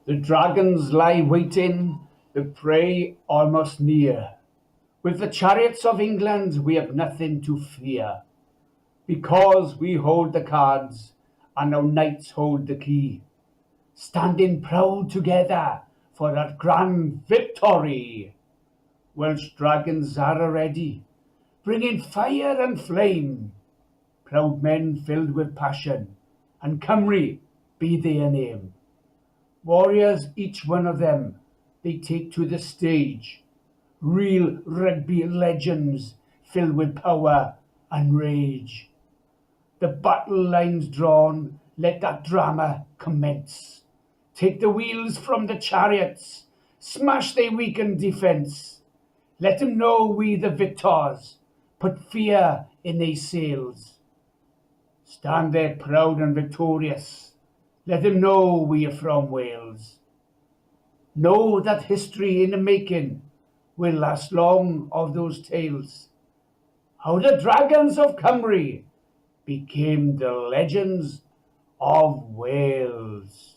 The dragons lie waiting, the prey almost near. With the chariots of England we have nothing to fear, because we hold the cards and our knights hold the key, standing proud together for that grand victory. Welsh dragons are ready, bringing fire and flame, proud men filled with passion, and Cymru be their name. Warriors, each one of them, they take to the stage, real rugby legends filled with power and rage. The battle lines drawn, let that drama commence. Take the wheels from the chariots, smash their weakened defence. Let them know we the victors, put fear in their sails. Stand there proud and victorious, let them know we are from Wales. Know that history in the making will last long of those tales. How the dragons of Cymru became the legends of Wales.